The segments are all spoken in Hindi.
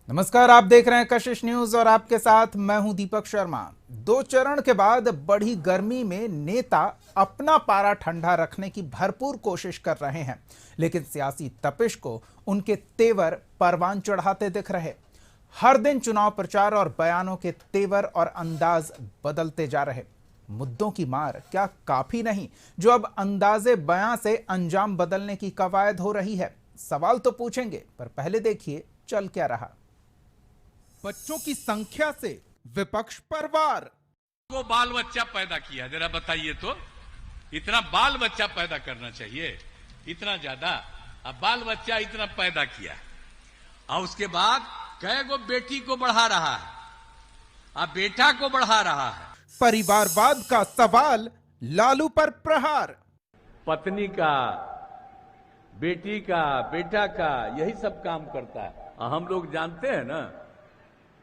नमस्कार, आप देख रहे हैं कशिश न्यूज और आपके साथ मैं हूं दीपक शर्मा। 2 चरण के बाद बढ़ी गर्मी में नेता अपना पारा ठंडा रखने की भरपूर कोशिश कर रहे हैं, लेकिन सियासी तपिश को उनके तेवर परवान चढ़ाते दिख रहे। हर दिन चुनाव प्रचार और बयानों के तेवर और अंदाज बदलते जा रहे। मुद्दों की मार क्या काफी नहीं, जो अब अंदाजे बयां से अंजाम बदलने की कवायद हो रही है? सवाल तो पूछेंगे, पर पहले देखिए चल क्या रहा। बच्चों की संख्या से विपक्ष पर वार। वो बाल बच्चा पैदा किया, जरा बताइए तो। इतना बाल बच्चा पैदा करना चाहिए, इतना ज्यादा। अब बाल बच्चा इतना पैदा किया और उसके बाद कई गो बेटी को बढ़ा रहा है, अब बेटा को बढ़ा रहा है। परिवारवाद का सवाल, लालू पर प्रहार। पत्नी का, बेटी का, बेटा का, यही सब काम करता है। और हम लोग जानते हैं ना,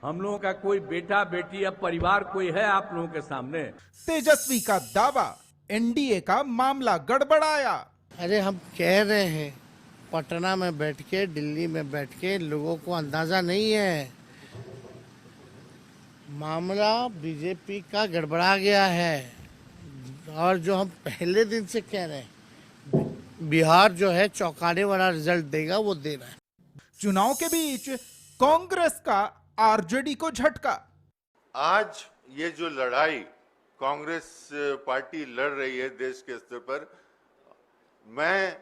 हम लोगों का कोई बेटा बेटी या परिवार कोई है आप लोगों के सामने? तेजस्वी का दावा, एनडीए का मामला गड़बड़ाया। अरे हम कह रहे हैं, पटना में बैठ के, दिल्ली में बैठ के लोगों को अंदाजा नहीं है, मामला बीजेपी का गड़बड़ा गया है। और जो हम पहले दिन से कह रहे हैं, बिहार जो है चौंकाने वाला रिजल्ट देगा, वो दे रहा है। चुनाव के बीच कांग्रेस का आरजेडी को झटका। आज ये जो लड़ाई कांग्रेस पार्टी लड़ रही है देश के स्तर पर, मैं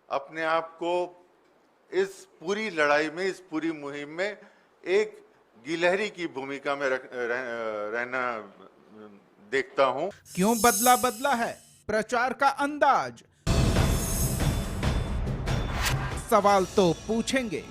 अपने आप को इस पूरी लड़ाई में, इस पूरी मुहिम में एक गिलहरी की भूमिका में रहना देखता हूं। क्यों बदला बदला है प्रचार का अंदाज? सवाल तो पूछेंगे।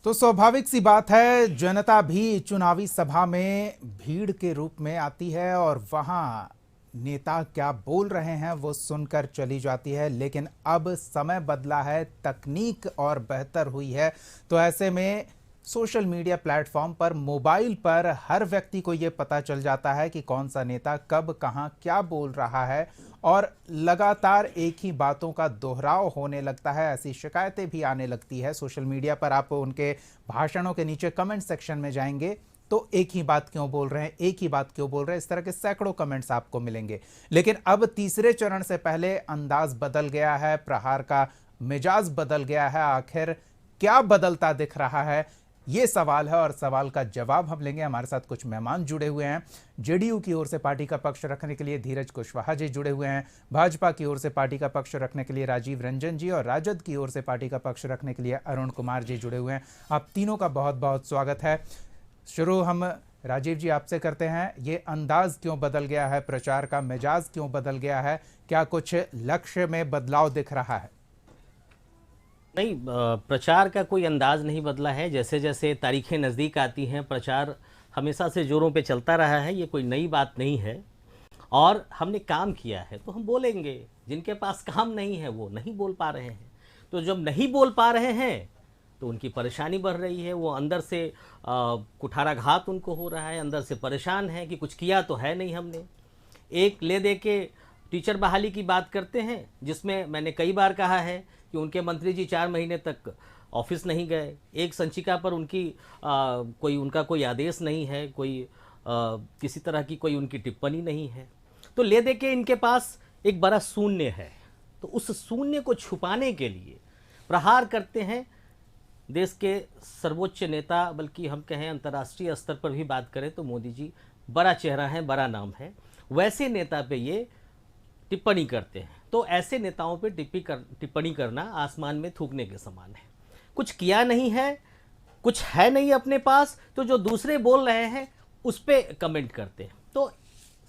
तो स्वाभाविक सी बात है, जनता भी चुनावी सभा में भीड़ के रूप में आती है और वहां नेता क्या बोल रहे हैं वो सुनकर चली जाती है। लेकिन अब समय बदला है, तकनीक और बेहतर हुई है, तो ऐसे में सोशल मीडिया प्लेटफॉर्म पर, मोबाइल पर हर व्यक्ति को ये पता चल जाता है कि कौन सा नेता कब कहां क्या बोल रहा है, और लगातार एक ही बातों का दोहराव होने लगता है। ऐसी शिकायतें भी आने लगती है सोशल मीडिया पर। आप उनके भाषणों के नीचे कमेंट सेक्शन में जाएंगे तो एक ही बात क्यों बोल रहे हैं, एक ही बात क्यों बोल रहे हैं, इस तरह के सैकड़ों कमेंट्स आपको मिलेंगे। लेकिन अब तीसरे चरण से पहले अंदाज बदल गया है, प्रहार का मिजाज बदल गया है। आखिर क्या बदलता दिख रहा है, ये सवाल है, और सवाल का जवाब हम लेंगे। हमारे साथ कुछ मेहमान जुड़े हुए हैं। जेडीयू की ओर से पार्टी का पक्ष रखने के लिए धीरज कुशवाहा जी जुड़े हुए हैं, भाजपा की ओर से पार्टी का पक्ष रखने के लिए राजीव रंजन जी, और राजद की ओर से पार्टी का पक्ष रखने के लिए अरुण कुमार जी जुड़े हुए हैं। आप तीनों का बहुत बहुत स्वागत है। शुरू हम राजीव जी आपसे करते हैं। ये अंदाज क्यों बदल गया है, प्रचार का मिजाज क्यों बदल गया है, क्या कुछ लक्ष्य में बदलाव दिख रहा है? नहीं, प्रचार का कोई अंदाज नहीं बदला है। जैसे जैसे तारीखें नज़दीक आती हैं, प्रचार हमेशा से जोरों पे चलता रहा है, ये कोई नई बात नहीं है। और हमने काम किया है तो हम बोलेंगे। जिनके पास काम नहीं है वो नहीं बोल पा रहे हैं, तो जब नहीं बोल पा रहे हैं तो उनकी परेशानी बढ़ रही है। वो अंदर से कुठाराघात उनको हो रहा है, अंदर से परेशान है कि कुछ किया तो है नहीं हमने। एक ले दे के टीचर बहाली की बात करते हैं, जिसमें मैंने कई बार कहा है कि उनके मंत्री जी 4 महीने तक ऑफिस नहीं गए, एक संचिका पर उनकी उनका कोई आदेश नहीं है, किसी तरह की कोई उनकी टिप्पणी नहीं है। तो ले दे के इनके पास एक बड़ा शून्य है। तो उस शून्य को छुपाने के लिए प्रहार करते हैं देश के सर्वोच्च नेता, बल्कि हम कहें अंतर्राष्ट्रीय स्तर पर भी बात करें तो मोदी जी बड़ा चेहरा है, बड़ा नाम है। वैसे नेता पे ये टिप्पणी करते हैं। तो ऐसे नेताओं पे टिप्पणी करना आसमान में थूकने के समान है। कुछ किया नहीं है, कुछ है नहीं अपने पास, तो जो दूसरे बोल रहे हैं उस पर कमेंट करते हैं। तो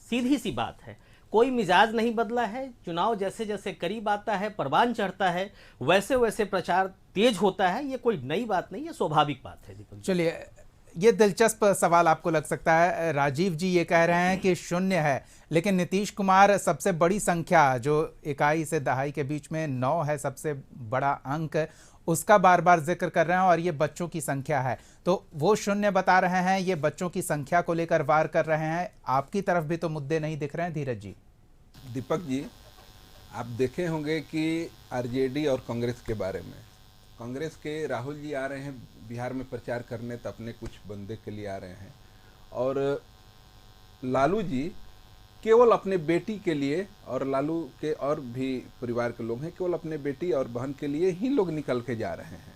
सीधी सी बात है, कोई मिजाज नहीं बदला है। चुनाव जैसे जैसे करीब आता है, परवान चढ़ता है, वैसे वैसे प्रचार तेज होता है। ये कोई नई बात नहीं है, स्वाभाविक बात है। दीपक, चलिए, ये दिलचस्प सवाल आपको लग सकता है। राजीव जी ये कह रहे हैं कि शून्य है, लेकिन नीतीश कुमार सबसे बड़ी संख्या, जो इकाई से दहाई के बीच में 9 है सबसे बड़ा अंक, उसका बार बार जिक्र कर रहे हैं, और ये बच्चों की संख्या है। तो वो शून्य बता रहे हैं, ये बच्चों की संख्या को लेकर वार कर रहे हैं। आपकी तरफ भी तो मुद्दे नहीं दिख रहे हैं धीरज जी? दीपक जी, आप देखे होंगे कि आरजेडी और कांग्रेस के बारे में कांग्रेस के राहुल जी आ रहे हैं बिहार में प्रचार करने, तो अपने कुछ बंदे के लिए आ रहे हैं, और लालू जी केवल अपने बेटी के लिए, और लालू के और भी परिवार के लोग हैं, केवल अपने बेटी और बहन के लिए ही लोग निकल के जा रहे हैं।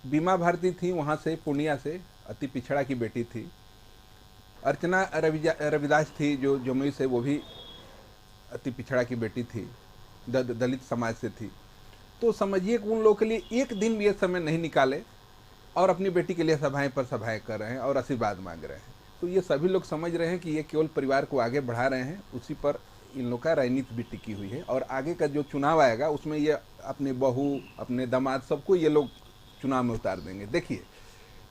बीमा भारती थी वहाँ से, पूर्णिया से, अति पिछड़ा की बेटी थी। अर्चना रविदास थी जो जमुई से, वो भी अति पिछड़ा की बेटी थी, दलित समाज से थी। तो समझिए कि उन लोगों के लिए एक दिन भी ये समय नहीं निकाले और अपनी बेटी के लिए सभाएं पर सभाएं कर रहे हैं और आशीर्वाद मांग रहे हैं। तो ये सभी लोग समझ रहे हैं कि ये केवल परिवार को आगे बढ़ा रहे हैं, उसी पर इन लोग का राजनीति भी टिकी हुई है। और आगे का जो चुनाव आएगा उसमें ये अपने बहू, अपने दामाद, सबको ये लोग चुनाव में उतार देंगे। देखिए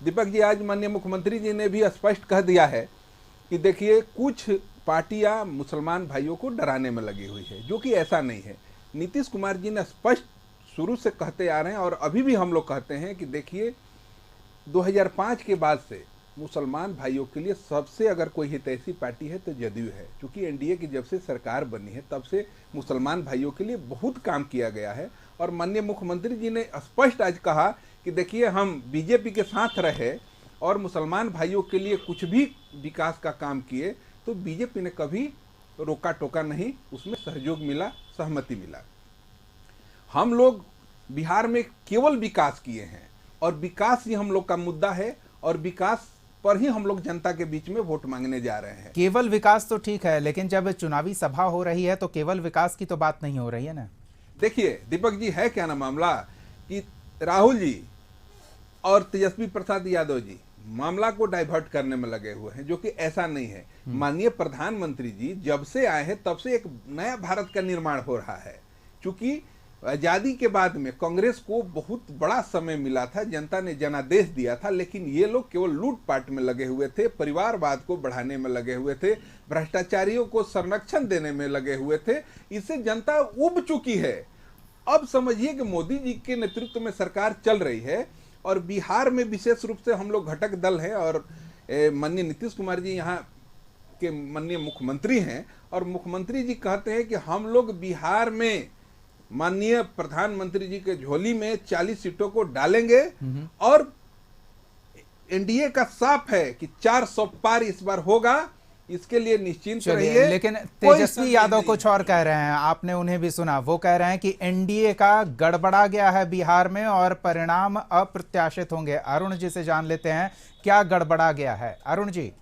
दीपक जी, आज माननीय मुख्यमंत्री जी ने भी स्पष्ट कह दिया है कि देखिए कुछ पार्टियां मुसलमान भाइयों को डराने में लगी हुई है, जो कि ऐसा नहीं है। नीतीश कुमार जी ने स्पष्ट शुरू से कहते आ रहे हैं और अभी भी हम लोग कहते हैं कि देखिए 2005 के बाद से मुसलमान भाइयों के लिए सबसे अगर कोई हितैषी पार्टी है तो जदयू है, क्योंकि एनडीए की जब से सरकार बनी है तब से मुसलमान भाइयों के लिए बहुत काम किया गया है। और माननीय मुख्यमंत्री जी ने स्पष्ट आज कहा कि देखिए हम बीजेपी के साथ रहे और मुसलमान भाइयों के लिए कुछ भी विकास का काम किए तो बीजेपी ने कभी रोका टोका नहीं, उसमें सहयोग मिला, सहमति मिला। हम लोग बिहार में केवल विकास किए हैं और विकास ही हम लोग का मुद्दा है और विकास पर ही हम लोग जनता के बीच में वोट मांगने जा रहे हैं। केवल विकास तो ठीक है, लेकिन जब चुनावी सभा हो रही है तो केवल विकास की तो बात नहीं हो रही है ना। देखिए दीपक जी, है क्या ना मामला कि राहुल जी और तेजस्वी प्रसाद यादव जी मामला को डाइवर्ट करने में लगे हुए हैं, जो कि ऐसा नहीं है। माननीय प्रधानमंत्री जी जब से आए हैं तब से एक नया भारत का निर्माण हो रहा है। क्योंकि आजादी के बाद में कांग्रेस को बहुत बड़ा समय मिला था, जनता ने जनादेश दिया था, लेकिन ये लोग केवल लूटपाट में लगे हुए थे, परिवारवाद को बढ़ाने में लगे हुए थे, भ्रष्टाचारियों को संरक्षण देने में लगे हुए थे। इससे जनता उब चुकी है। अब समझिए कि मोदी जी के नेतृत्व में सरकार चल रही है और बिहार में विशेष रूप से हम लोग घटक दल हैं और माननीय नीतीश कुमार जी यहाँ के माननीय मुख्यमंत्री हैं और मुख्यमंत्री जी कहते हैं कि हम लोग बिहार में माननीय प्रधानमंत्री जी के झोली में 40 सीटों को डालेंगे और एनडीए का साफ है कि 400 पार इस बार होगा, इसके लिए निश्चिंत रहिए। लेकिन तेजस्वी यादव कुछ और कह रहे हैं, आपने उन्हें भी सुना। वो कह रहे हैं कि एनडीए का गड़बड़ा गया है बिहार में और परिणाम अप्रत्याशित होंगे। अरुण जी से जान लेते हैं क्या गड़बड़ा गया है। अरुण जी,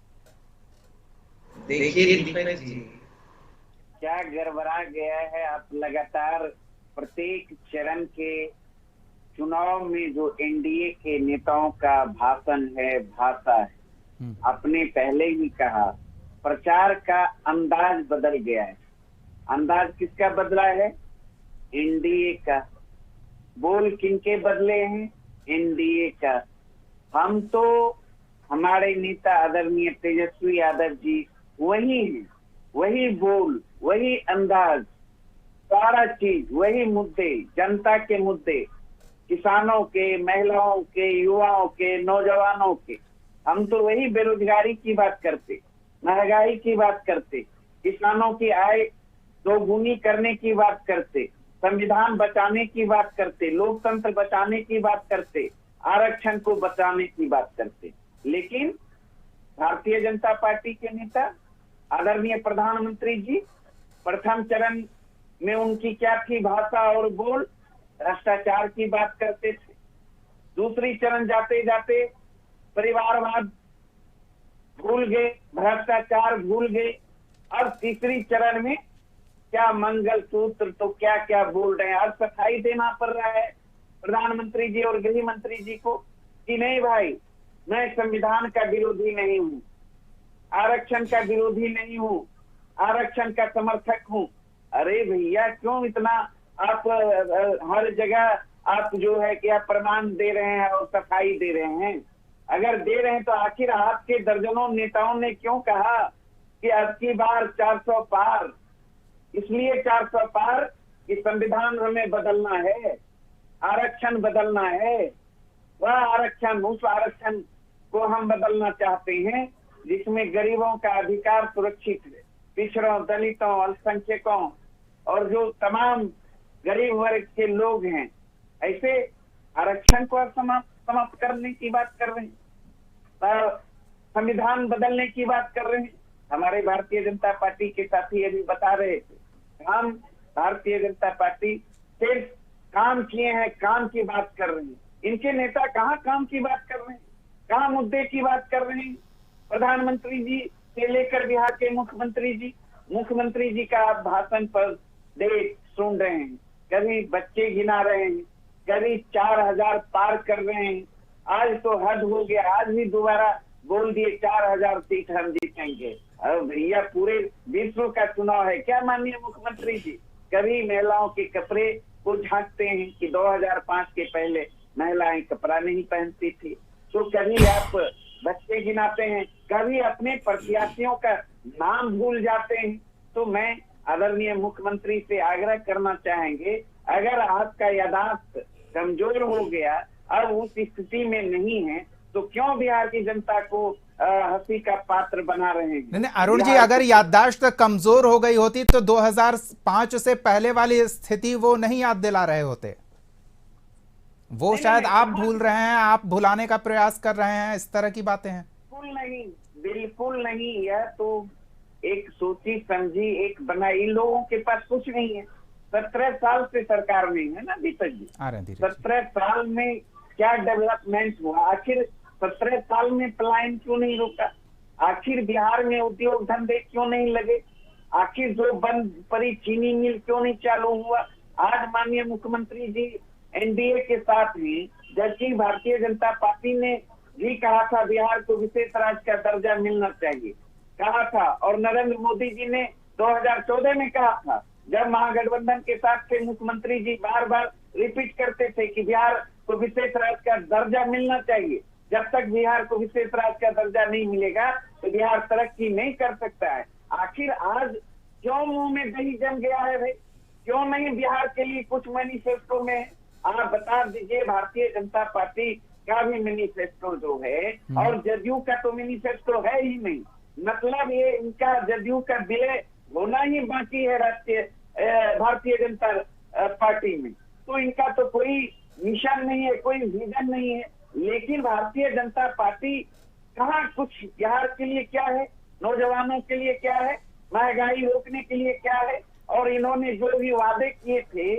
देखिए दीपक जी, क्या गड़बड़ा गया है। आप लगातार प्रत्येक चरण के चुनाव में जो एनडीए के नेताओं का भाषण है, भाषा है, आपने पहले ही कहा प्रचार का अंदाज बदल गया है। अंदाज किसका बदला है? एनडीए का। बोल किनके बदले हैं? एनडीए का। हम तो हमारे नेता आदरणीय तेजस्वी यादव जी वही हैं, वही बोल, वही अंदाज, सारा चीज वही मुद्दे, जनता के मुद्दे, किसानों के, महिलाओं के, युवाओं के, नौजवानों के। हम तो वही बेरोजगारी की बात करते, महंगाई की बात करते, किसानों की आय दोगुनी करने की बात करते, संविधान बचाने की बात करते, लोकतंत्र बचाने की बात करते, आरक्षण को बचाने की बात करते। लेकिन भारतीय जनता पार्टी के नेता आदरणीय प्रधानमंत्री जी प्रथम चरण में उनकी क्या थी भाषा और बोल? भ्रष्टाचार की बात करते थे। दूसरी चरण जाते जाते परिवारवाद भूल गए, भ्रष्टाचार भूल गए। अब तीसरी चरण में क्या मंगल सूत्र तो क्या क्या बोल रहे हैं। अब सफाई देना पड़ रहा है प्रधानमंत्री जी और गृह मंत्री जी को कि नहीं भाई, मैं संविधान का विरोधी नहीं हूँ, आरक्षण का विरोधी नहीं हूँ, आरक्षण का समर्थक हूँ। अरे भैया, क्यों इतना आप हर जगह आप जो है क्या प्रमाण दे रहे हैं और सफाई दे रहे हैं? अगर दे रहे हैं तो आखिर आपके दर्जनों नेताओं ने क्यों कहा कि अब की बार 400 पार? इसलिए 400 पार कि संविधान हमें बदलना है, आरक्षण बदलना है। वह आरक्षण, उस आरक्षण को हम बदलना चाहते हैं जिसमें गरीबों का अधिकार सुरक्षित है, पिछड़ों, दलितों, अल्पसंख्यकों और जो तमाम गरीब वर्ग के लोग हैं, ऐसे आरक्षण को समाप्त करने की बात कर रहे हैं, संविधान बदलने की बात कर रहे हैं। हमारे भारतीय जनता पार्टी के साथी अभी बता रहे थे, हम भारतीय जनता पार्टी सिर्फ काम किए हैं, काम की बात कर रहे हैं। इनके नेता कहाँ काम की बात कर रहे हैं, कहाँ मुद्दे की बात कर रहे हैं? प्रधानमंत्री जी से लेकर बिहार के मुख्यमंत्री जी का आप भाषण पर देख सुन रहे हैं, कभी बच्चे गिना रहे हैं, कभी 4000 पार कर रहे हैं। आज तो हद हो गया, आज भी दोबारा बोल दिए 4000 सीट हम जीतेंगे। अरे भैया, पूरे विश्व का चुनाव है क्या माननीय मुख्यमंत्री जी? कभी महिलाओं के कपड़े को झांकते हैं कि 2005 के पहले महिलाएं कपड़ा नहीं पहनती थी, तो कभी आप बच्चे गिनाते हैं, कभी अपने प्रत्याशियों का नाम भूल जाते हैं। तो मैं आदरणीय मुख्यमंत्री से आग्रह करना चाहेंगे, अगर आपका यादाश्त कमजोर हो गया, अब उस स्थिति में नहीं है, तो क्यों बिहार की जनता को हंसी का पात्र बना रहे हैं? नहीं, अरुण जी, अगर याददाश्त कमजोर हो गई होती तो 2005 से पहले वाली स्थिति वो नहीं याद दिला रहे होते। वो नहीं, शायद नहीं, आप भूल रहे हैं, आप भुलाने का प्रयास कर रहे हैं, इस तरह की बातें हैं। बिल्कुल नहीं। यह तो एक सोची समझी एक बनाई, इन लोगों के पास कुछ नहीं है। 17 साल से सरकार में है ना दीपक जी, 17 साल में क्या डेवलपमेंट हुआ? आखिर 17 साल में पलायन क्यों नहीं रुका? आखिर बिहार में उद्योग धंधे क्यों नहीं लगे? आखिर जो बंद पड़ी चीनी मिल क्यों नहीं चालू हुआ? आज माननीय मुख्यमंत्री जी एनडीए के साथ में, जबकि भारतीय जनता पार्टी ने भी कहा था बिहार को विशेष राज्य का दर्जा मिलना चाहिए, कहा था, और नरेंद्र मोदी जी ने 2014 में कहा था, जब महागठबंधन के साथ थे मुख्यमंत्री जी बार बार रिपीट करते थे कि बिहार को विशेष राज्य का दर्जा मिलना चाहिए। जब तक बिहार को विशेष राज्य का दर्जा नहीं मिलेगा तो बिहार तरक्की नहीं कर सकता है। आखिर आज क्यों मुंह में दही जम गया है भाई? क्यों नहीं बिहार के लिए कुछ मैनिफेस्टो में? आप बता दीजिए, भारतीय जनता पार्टी का भी मैनिफेस्टो जो है और जदयू का तो मैनिफेस्टो है ही नहीं। मतलब ये इनका जदयू का विलय होना ही बाकी है भारतीय जनता पार्टी में। तो इनका तो कोई मिशन नहीं है, कोई विजन नहीं है। लेकिन भारतीय जनता पार्टी कहाँ कुछ बिहार के लिए क्या है, नौजवानों के लिए क्या है, महंगाई रोकने के लिए क्या है, और इन्होंने जो भी वादे किए थे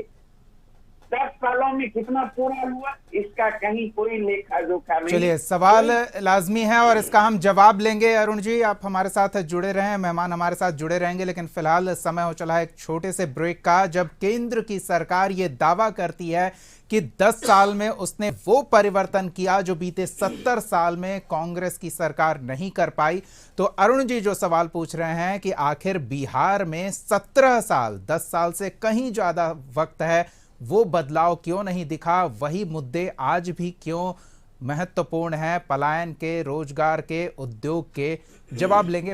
10 सालों में कितना पूरा हुआ, इसका कहीं कोई लेखा जोखा नहीं। चलिए, सवाल लाजमी है और इसका हम जवाब लेंगे। अरुण जी, आप हमारे साथ जुड़े रहें, मेहमान हमारे साथ जुड़े रहेंगे, लेकिन फिलहाल समय हो चला है एक छोटे से ब्रेक का। जब केंद्र की सरकार ये दावा करती है कि 10 साल में उसने वो परिवर्तन किया जो बीते 70 साल में कांग्रेस की सरकार नहीं कर पाई, तो अरुण जी जो सवाल पूछ रहे हैं कि आखिर बिहार में 17 साल, 10 साल से कहीं ज्यादा वक्त है, वो बदलाव क्यों नहीं दिखा? वही मुद्दे आज भी क्यों महत्वपूर्ण है? पलायन के, रोजगार के, उद्योग के, जवाब लेंगे।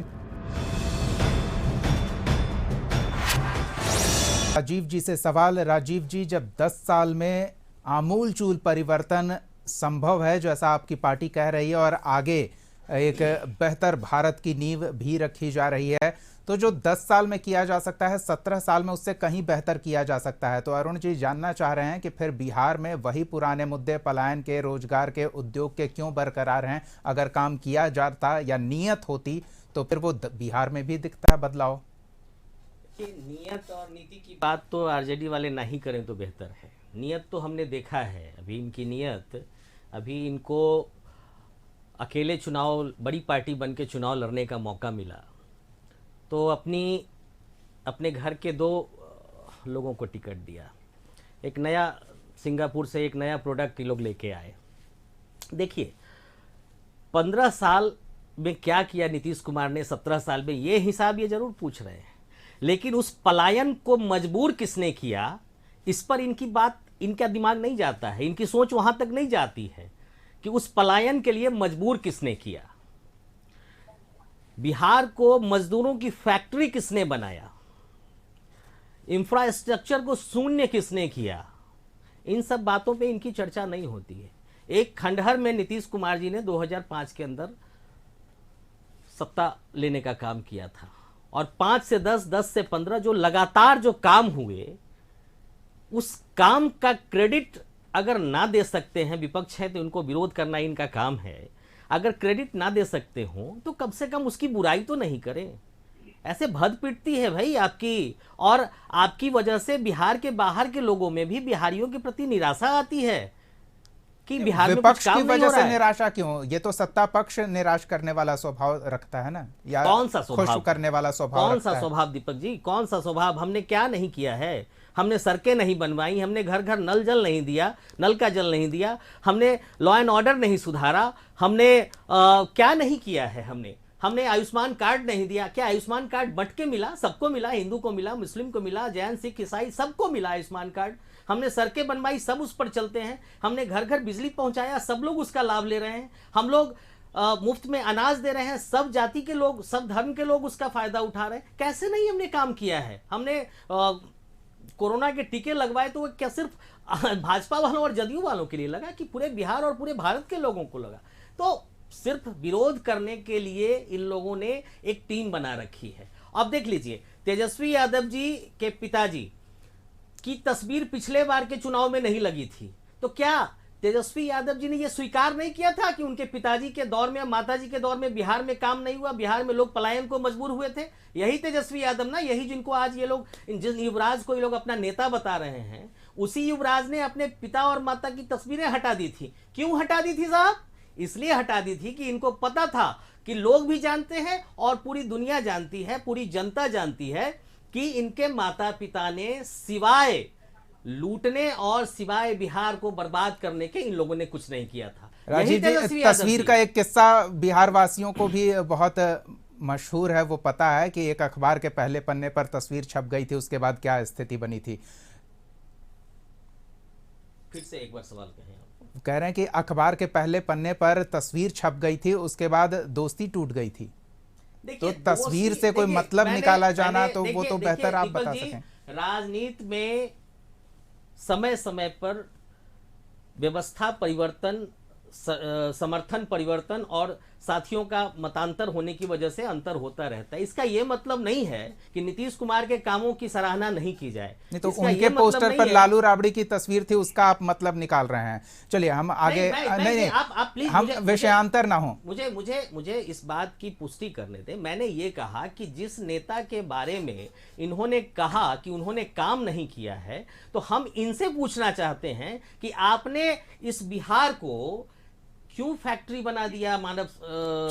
राजीव जी से सवाल। राजीव जी, जब 10 साल में आमूलचूल परिवर्तन संभव है, जैसा आपकी पार्टी कह रही है, और आगे एक बेहतर भारत की नींव भी रखी जा रही है, तो जो 10 साल में किया जा सकता है 17 साल में उससे कहीं बेहतर किया जा सकता है। तो अरुण जी जानना चाह रहे हैं कि फिर बिहार में वही पुराने मुद्दे पलायन के, रोजगार के, उद्योग के क्यों बरकरार हैं? अगर काम किया जाता या नियत होती तो फिर वो बिहार में भी दिखता है बदलाव। नियत और नीति की बात तो आरजेडी वाले ना ही करें तो बेहतर है। नियत तो हमने देखा है, अभी इनकी नियत, अभी इनको अकेले चुनाव, बड़ी पार्टी बन के चुनाव लड़ने का मौका मिला तो अपने घर के 2 लोगों को टिकट दिया, एक नया सिंगापुर से एक नया प्रोडक्ट ये लोग लेके आए। देखिए 15 साल में क्या किया नीतीश कुमार ने 17 साल में, ये हिसाब ये जरूर पूछ रहे हैं, लेकिन उस पलायन को मजबूर किसने किया इस पर इनकी बात, इनका दिमाग नहीं जाता है, इनकी सोच वहां तक नहीं जाती है कि उस पलायन के लिए मजबूर किसने किया। बिहार को मजदूरों की फैक्ट्री किसने बनाया, इंफ्रास्ट्रक्चर को शून्य किसने किया, इन सब बातों पे इनकी चर्चा नहीं होती है। एक खंडहर में नीतीश कुमार जी ने 2005 के अंदर सत्ता लेने का काम किया था, और 5 से 10, 10 से 15 जो लगातार जो काम हुए, उस काम का क्रेडिट अगर ना दे सकते हैं, विपक्ष है तो इनको विरोध करना इनका काम है, अगर क्रेडिट ना दे सकते हो तो कम से कम उसकी बुराई तो नहीं करें। ऐसे भद पिटती है भाई आपकी, और आपकी वजह से बिहार के बाहर के लोगों में भी बिहारियों के प्रति निराशा आती है कि बिहार में कुछ विपक्ष काम की नहीं वजह हो रहा से है। निराशा क्यों? ये तो सत्ता पक्ष निराश करने वाला स्वभाव रखता है ना, या कौन सा स्वभाव? खुश करने वाला स्वभाव कौन रखता सा है? स्वभाव दीपक जी, कौन सा स्वभाव? हमने क्या नहीं किया है? हमने सड़कें नहीं बनवाई, हमने घर घर नल जल नहीं दिया, नल का जल नहीं दिया, हमने लॉ एंड ऑर्डर नहीं सुधारा, हमने क्या नहीं किया है? हमने आयुष्मान कार्ड नहीं दिया। क्या आयुष्मान कार्ड बंट के मिला? सबको मिला, हिंदू को मिला, मुस्लिम को मिला, जैन सिख ईसाई सबको मिला आयुष्मान कार्ड। हमने सड़कें बनवाई, सब उस पर चलते हैं। हमने घर घर बिजली पहुंचाया, सब लोग उसका लाभ ले रहे हैं। हम लोग मुफ्त में अनाज दे रहे हैं, सब जाति के लोग, सब धर्म के लोग उसका फायदा उठा रहे हैं। कैसे नहीं हमने काम किया है? हमने कोरोना के टीके लगवाए तो वो क्या सिर्फ भाजपा वालों और जदयू वालों के लिए लगा कि पूरे बिहार और पूरे भारत के लोगों को लगा? तो सिर्फ विरोध करने के लिए इन लोगों ने एक टीम बना रखी है। अब देख लीजिए, तेजस्वी यादव जी के पिताजी की तस्वीर पिछले बार के चुनाव में नहीं लगी थी, तो क्या तेजस्वी यादव जी ने यह स्वीकार नहीं किया था कि उनके पिताजी के दौर में, माताजी के दौर में बिहार में काम नहीं हुआ, बिहार में लोग पलायन को मजबूर हुए थे? यही तेजस्वी यादव ना, यही जिनको आज ये लोग, जिन युवराज को ये लोग अपना नेता बता रहे हैं, उसी युवराज ने अपने पिता और माता की तस्वीरें हटा दी थी। क्यों हटा दी थी साहब? इसलिए हटा दी थी कि इनको पता था कि लोग भी जानते हैं और पूरी दुनिया जानती है, पूरी जनता जानती है कि इनके माता पिता ने सिवाय लूटने और सिवाय बिहार को बर्बाद करने के इन लोगों ने कुछ नहीं किया था। राजीव जी, तस्वीर का एक किस्सा बिहार वासियों को भी बहुत मशहूर है, वो पता है कि एक अखबार के पहले पन्ने पर तस्वीर छप गई थी, उसके बाद क्या स्थिति बनी थी? फिर से एक बार सवाल कहें। कह रहे हैं कि अखबार के पहले पन्ने पर तस्वीर छप गई थी, उसके बाद दोस्ती टूट गई थी। तो तस्वीर से कोई मतलब निकाला जाना, तो वो तो बेहतर आप बता सकें। राजनीति में समय समय पर व्यवस्था परिवर्तन, समर्थन परिवर्तन और साथियों का मतांतर होने की वजह से अंतर होता रहता है। इसका यह मतलब नहीं है कि नीतीश कुमार के कामों की सराहना नहीं की जाए। नहीं तो उनके पोस्टर पर लालू राबड़ी की तस्वीर थी, उसका आप मतलब निकाल रहे हैं। चलिए हम आगे, नहीं, आप प्लीज हम विषयांतर ना हो। मुझे इस बात की पुष्टि करने दें। मैंने ये कहा कि जिस नेता के बारे में इन्होंने कहा कि उन्होंने काम नहीं किया है, तो हम इनसे पूछना चाहते हैं कि आपने इस बिहार को क्यों फैक्ट्री बना दिया मानव?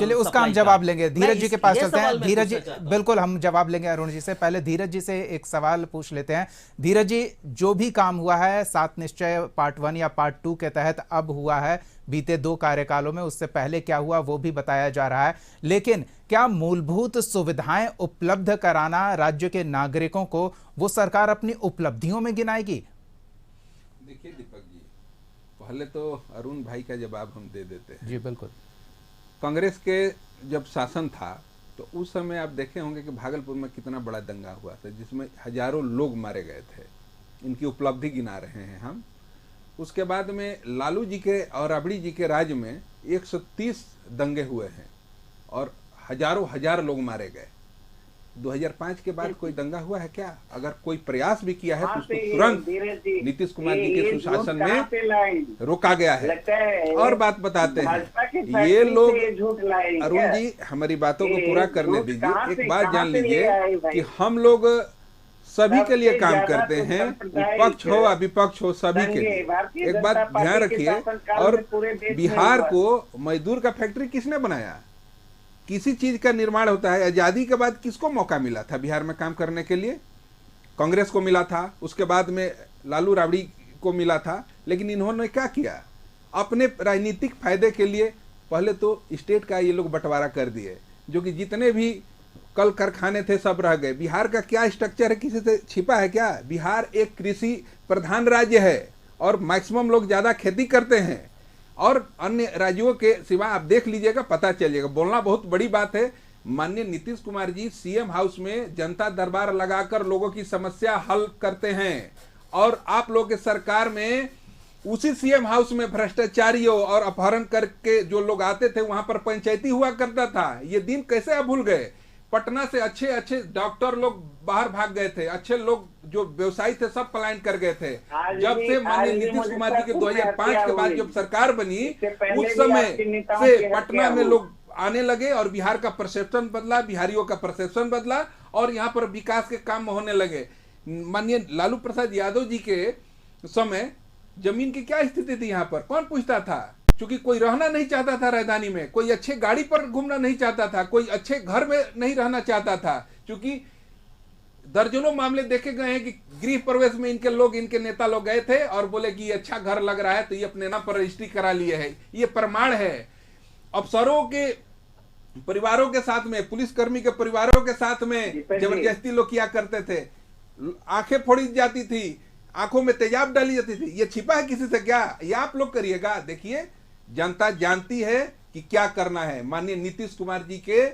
चलिए उसका हम जवाब लेंगे, धीरज जी के पास चलते हैं। धीरज जी, बिल्कुल हम जवाब लेंगे अरुण जी से। पहले धीरज जी से एक सवाल पूछ लेते हैं। धीरज जी, जो भी काम हुआ है 7 निश्चय पार्ट 1 या पार्ट 2 के तहत अब हुआ है, बीते 2 कार्यकालों में, उससे पहले क्या हुआ वो भी बताया जा रहा है, लेकिन क्या मूलभूत सुविधाएं उपलब्ध कराना राज्य के नागरिकों को वो सरकार अपनी उपलब्धियों में गिनाएगी? देखिए दीपक जी, पहले तो अरुण भाई का जवाब हम दे देते हैं। जी बिल्कुल। कांग्रेस के जब शासन था तो उस समय आप देखे होंगे कि भागलपुर में कितना बड़ा दंगा हुआ था, जिसमें हजारों लोग मारे गए थे। इनकी उपलब्धि गिना रहे हैं हम। उसके बाद में लालू जी के और राबड़ी जी के राज में 130 दंगे हुए हैं और हजारों हजार लोग मारे गए। 2005 के बाद कोई दंगा हुआ है क्या? अगर कोई प्रयास भी किया है तो उसको तुरंत नीतीश कुमार जी के सुशासन में रोका गया है। और बात बताते हैं ये लोग। अरुण जी, हमारी बातों को पूरा करने दीजिए। एक बात जान लीजिए कि हम लोग सभी के लिए काम करते हैं, विपक्ष हो या विपक्ष हो, सभी के लिए। एक बात ध्यान रखिए, और बिहार को मजदूर का फैक्ट्री किसने बनाया? किसी चीज का निर्माण होता है, आजादी के बाद किसको मौका मिला था बिहार में काम करने के लिए? कांग्रेस को मिला था, उसके बाद में लालू राबड़ी को मिला था। लेकिन इन्होंने क्या किया? अपने राजनीतिक फायदे के लिए पहले तो स्टेट का ये लोग बंटवारा कर दिए, जो कि जितने भी कल कारखाने थे सब रह गए। बिहार का क्या स्ट्रक्चर है, किसी से छिपा है क्या? बिहार एक कृषि प्रधान राज्य है और मैक्सिमम लोग ज्यादा खेती करते हैं, और अन्य राज्यों के सिवा आप देख लीजिएगा, पता चलिएगा। बोलना बहुत बड़ी बात है। माननीय नीतीश कुमार जी सीएम हाउस में जनता दरबार लगाकर लोगों की समस्या हल करते हैं, और आप लोग के सरकार में उसी सीएम हाउस में भ्रष्टाचारियों और अपहरण करके जो लोग आते थे वहां पर पंचायती हुआ करता था। ये दिन कैसे आप भूल गए? पटना से अच्छे अच्छे डॉक्टर लोग बाहर भाग गए थे, अच्छे लोग जो व्यवसायी थे सब पलायन कर गए थे। जब से माननीय नीतीश कुमार जी के 2005 के बाद जब सरकार बनी, उस समय से पटना में लोग आने लगे और बिहार का परसेप्शन बदला, बिहारियों का परसेप्शन बदला और यहाँ पर विकास के काम होने लगे। माननीय लालू प्रसाद यादव जी के समय जमीन की क्या स्थिति थी यहाँ पर, कौन पूछता था? क्योंकि कोई रहना नहीं चाहता था राजधानी में, कोई अच्छे गाड़ी पर घूमना नहीं चाहता था, कोई अच्छे घर में नहीं रहना चाहता था। क्योंकि दर्जनों मामले देखे गए हैं कि गृह प्रवेश में इनके नेता लोग गए थे और बोले कि ये अच्छा घर लग रहा है तो ये अपने नाम पर रजिस्ट्री करा लिए है। ये प्रमाण है। अफसरों के परिवारों के साथ में, पुलिसकर्मी के परिवारों के साथ में जबरदस्ती लोग किया करते थे, आंखें फोड़ी जाती थी, आंखों में तेजाब डाली जाती थी। ये छिपा है किसी से क्या? ये आप लोग करिएगा। देखिए, जनता जानती है कि क्या करना है। माननीय नीतीश कुमार जी के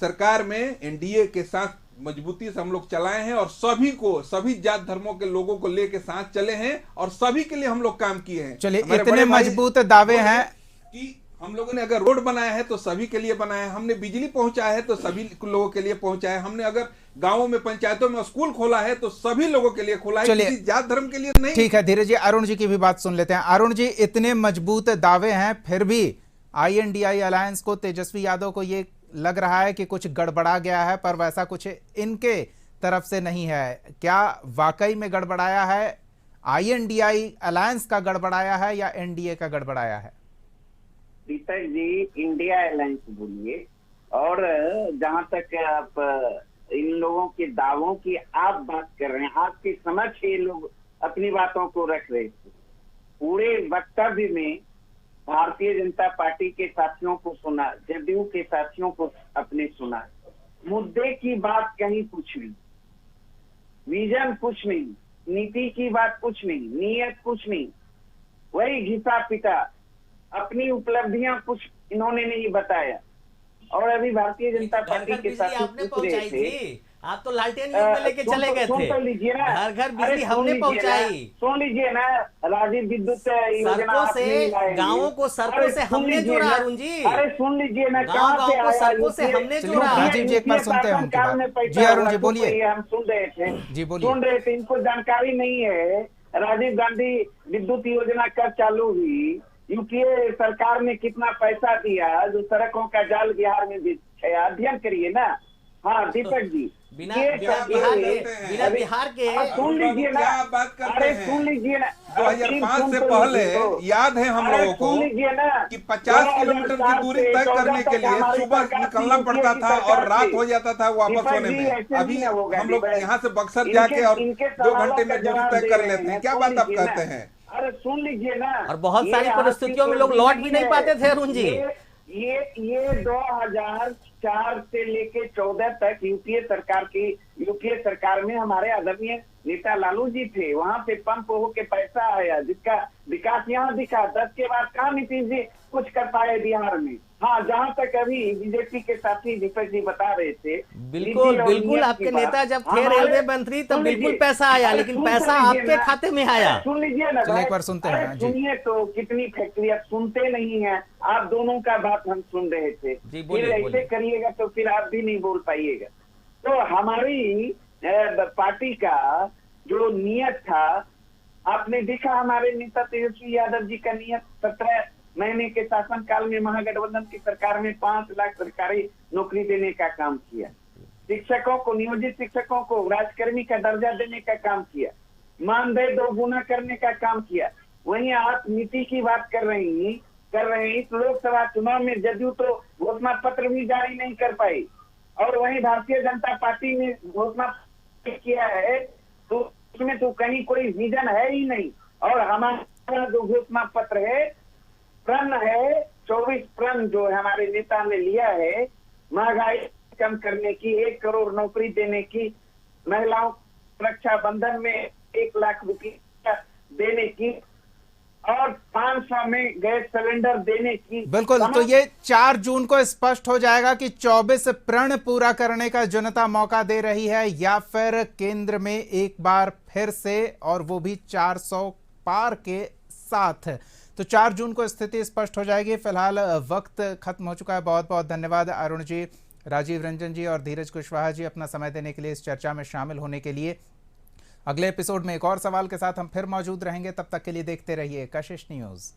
सरकार में एनडीए के साथ मजबूती से हम लोग चलाए हैं और सभी जात धर्मों के लोगों को लेके साथ चले हैं और सभी के लिए हम लोग काम किए हैं। चलिए, इतने मजबूत दावे हैं कि हम लोगों ने अगर रोड बनाया है तो सभी के लिए बनाया है, हमने बिजली पहुंचाया है तो सभी लोगों के लिए पहुंचाया है, हमने अगर गांवों में पंचायतों में स्कूल खोला है तो सभी लोगों के लिए खोला है, किसी जात धर्म के लिए नहीं। ठीक है धीरज जी, अरुण जी की भी बात सुन लेते हैं। अरुण जी, इतने मजबूत दावे हैं, फिर भी INDI अलायंस को, तेजस्वी यादव को ये लग रहा है कि कुछ गड़बड़ा गया है, पर वैसा कुछ इनके तरफ से नहीं है। क्या वाकई में गड़बड़ाया है? INDI अलायंस का गड़बड़ाया है या NDA का गड़बड़ाया है? दीपक जी, इंडिया अलायंस बोलिए, और जहां तक आप इन लोगों के दावों की आप बात कर रहे हैं, आपके समक्ष ये लोग अपनी बातों को रख रहे थे। पूरे वक्तव्य में भारतीय जनता पार्टी के साथियों को सुना, जदयू के साथियों को अपने सुना। मुद्दे की बात कहीं कुछ नहीं, विजन कुछ नहीं, नीति की बात कुछ नहीं, नीयत कुछ नहीं, वही घिसा पिटा, अपनी उपलब्धियां कुछ इन्होंने नहीं बताया। और अभी भारतीय जनता पार्टी के साथ पूछ रहे थे, आप तो लालटेन युग में लेके चले गए थे। सुन लीजिए ना, घर घर बिजली हमने पहुंचाई। सुन लीजिए ना, राजीव विद्युत योजना सड़कों से, गाँवों को सड़कों से हमने जोड़ा। अरुण जी, अरे सुन लीजिए ना, गाँव को सड़कों से हमने जोड़ा। राजीव जी, एक बार सुनते हैं उनकी बात। जी अरुण जी बोलिए। हम सुन रहे थे, जी बोलिए। सुन रहे थे, इनको जानकारी नहीं है राजीव गांधी विद्युत योजना कब चालू हुई, यूपीए सरकार ने कितना पैसा दिया जो सड़कों का जाल बिहार में बिछाया। अध्ययन करिए ना। हाँ दीपक जी, बिना बिहार के सुन लीजिए ना, बात करते अरे हैं। सुन लीजिए ना, 2005 से पहले याद है हम लोगों को कि 50 किलोमीटर की दूरी तय करने के लिए सुबह निकलना पड़ता था और रात हो जाता था वापस होने में। अभी हम लोग यहाँ से बक्सर जाके और 2 घंटे में दूरी तय कर लेते हैं। क्या बात आप कहते हैं? अरे सुन लीजिए ना, और बहुत सारी परिस्थितियों में लोग लौट भी नहीं पाते थे अरुण जी। ये 2004 से लेके 14 तक यूपीए सरकार में हमारे आदरणीय नेता लालू जी थे। वहां से पंप होके पैसा आया, जिसका विकास यहाँ दिखा। 10 के बाद कहाँ नीतीश जी कुछ कर पाए बिहार में? हाँ, जहाँ तक अभी बीजेपी के साथी दीपक जी बता रहे थे, बिल्कुल आपके नेता जब थे रेलवे मंत्री तब बिल्कुल पैसा आया, लेकिन पैसा आपके खाते में आया। सुन लीजिए ना, एक बार सुनते हैं। सुनिए तो, कितनी फैक्ट्री आप सुनते नहीं है। आप दोनों का बात हम सुन रहे थे, फिर ऐसे करिएगा तो फिर आप भी नहीं बोल पाइएगा। तो हमारी पार्टी का जो नियत था, आपने देखा हमारे नेता तेजस्वी यादव जी का नियत। 17 महीने के शासनकाल में महागठबंधन की सरकार में 5 लाख सरकारी नौकरी देने का काम किया। शिक्षकों को, नियोजित शिक्षकों को राजकर्मी का दर्जा देने का काम किया। मानदेय 2 गुना करने का काम किया। वहीं आप नीति की बात कर रही हैं। इस लोकसभा चुनाव में जदयू तो घोषणा पत्र भी जारी नहीं कर पाई, और वहीं भारतीय जनता पार्टी ने घोषणा किया है तो उसमें तो कहीं कोई विजन है ही नहीं। और हमारा जो घोषणा पत्र है, प्रण है, 24 प्रण जो हमारे नेता ने लिया है, महंगाई कम करने की, 1 करोड़ नौकरी देने की, महिलाओं रक्षा बंधन में 1 लाख रुपया देने की, और 500 में गैस सिलेंडर देने की। बिल्कुल, तो ये 4 जून को स्पष्ट हो जाएगा कि 24 प्रण पूरा करने का जनता मौका दे रही है, या फिर केंद्र में एक बार फिर से, और वो भी 400 पार के साथ। तो 4 जून को स्थिति स्पष्ट हो जाएगी। फिलहाल वक्त खत्म हो चुका है। बहुत बहुत धन्यवाद अरुण जी राजीव रंजन जी और धीरज कुशवाहा जी, अपना समय देने के लिए, इस चर्चा में शामिल होने के लिए। अगले एपिसोड में एक और सवाल के साथ हम फिर मौजूद रहेंगे। तब तक के लिए देखते रहिए कशिश न्यूज़।